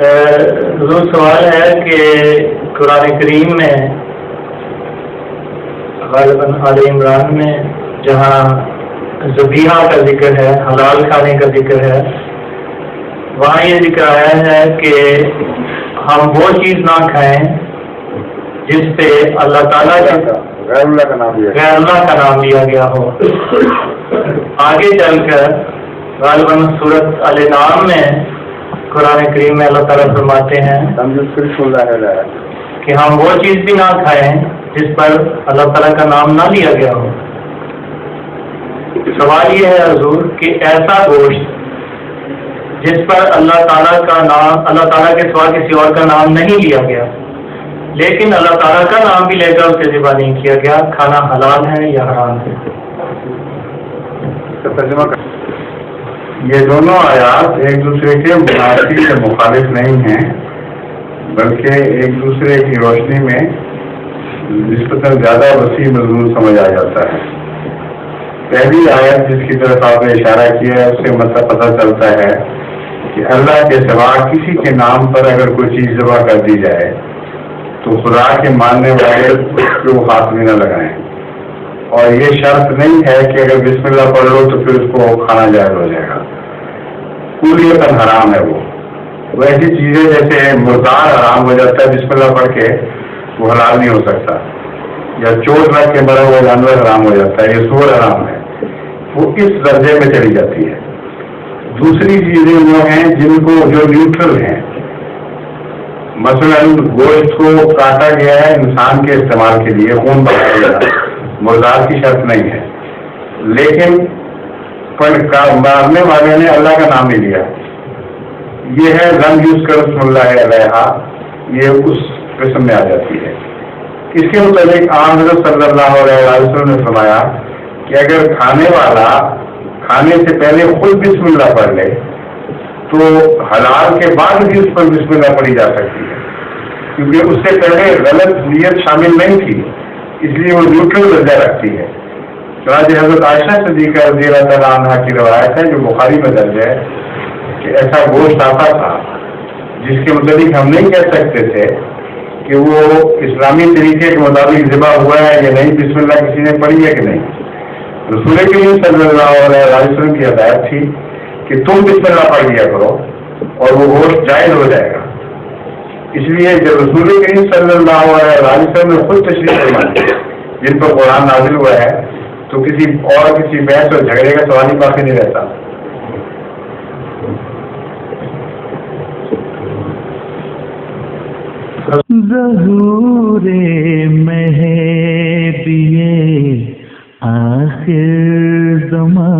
حضور سوال ہے کہ قرآن کریم میں غالباً آل عمران میں جہاں ذبیحہ کا ذکر ہے، حلال کھانے کا ذکر ہے، وہاں یہ ذکر آیا ہے کہ ہم وہ چیز نہ کھائیں جس پہ اللہ تعالیٰ کا غیر اللہ کا نام لیا گیا ہو۔ آگے چل کر غالباً سورۃ الانعام میں قرآن کریم میں اللہ تعالیٰ فرماتے ہیں کہ ہم وہ چیز بھی نہ کھائیں جس پر اللہ تعالیٰ کا نام نہ لیا گیا ہو۔ سوال یہ ہے حضور کہ ایسا گوشت جس پر اللہ تعالیٰ کا نام، اللہ تعالیٰ کے سوا کسی اور کا نام نہیں لیا گیا، لیکن اللہ تعالیٰ کا نام بھی لے کر اسے ذبح نہیں کیا گیا، کھانا حلال ہے یا حرام ہے؟ یہ دونوں آیات ایک دوسرے کے منافی سے مخالف نہیں ہیں، بلکہ ایک دوسرے کی روشنی میں نسبتاً زیادہ وسیع مضمون سمجھ آ جاتا ہے۔ پہلی آیت جس کی طرف آپ نے اشارہ کیا ہے، اس سے مطلب پتہ چلتا ہے کہ اللہ کے سوا کسی کے نام پر اگر کوئی چیز ذبح کر دی جائے تو خدا کے ماننے والے اس کو ہاتھ میں نہ لگائیں، اور یہ شرط نہیں ہے کہ اگر بسم اللہ پڑھ لو تو پھر اس کو کھانا جائز ہو جائے گا۔ کلیتاً حرام ہے وہ ایسی چیزیں جیسے مردار حرام ہو جاتا ہے بسم اللہ پڑھ کے، وہ حلال نہیں ہو سکتا، یا چوٹ لگ کے مرا ہوا جانور حرام ہو جاتا ہے، یہ سور حرام ہے، وہ اس درجے میں چلی جاتی ہے۔ دوسری چیزیں وہ ہیں جن کو جو نیوٹرل ہیں، مثلاً گوشت کو کاٹا گیا ہے انسان کے استعمال کے لیے، خون بہایا گیا، مردار کی شرط نہیں ہے، لیکن مارنے والے نے اللہ کا نام نہیں لیا، یہ ہے رن یوز کر بسم اللہ علیہا، یہ اس قسم میں آ جاتی ہے۔ اس کے متعلق عام حضرت صلی اللہ علیہ وسلم نے فرمایا کہ اگر کھانے والا کھانے سے پہلے خود بسم اللہ پڑھ لے تو حلال کے بعد بھی اس پر بسم اللہ پڑھی جا سکتی ہے، کیونکہ اس سے پہلے غلط نیت شامل نہیں تھی، اس لیے وہ نیوٹرل درجہ رکھتی ہے۔ چنانچہ حضرت عائشہ صدیقہ رضی اللہ تعالیٰ عنہ کی روایت ہے جو بخاری میں درج ہے کہ ایسا گوشت آتا تھا جس کے متعلق ہم نہیں کہہ سکتے تھے کہ وہ اسلامی طریقے کے مطابق ذبح ہوا ہے یا نہیں، بسم اللہ کسی نے پڑھی ہے کہ نہیں۔ رسول کریم صلی اللہ علیہ وسلم کی ہدایت تھی کہ تم بسم اللہ پڑھ لیا کرو اور وہ گوشت جائز ہو جائے گا۔ اس لیے جب رسول کریم صلی اللہ علیہ وسلم نے خود تشریف فرمائی جن پر قرآن نازل ہوا ہے تو کسی بحث اور جھگڑے کا سوال ہی باقی نہیں رہتا۔ ظہور مہدی آخر زمان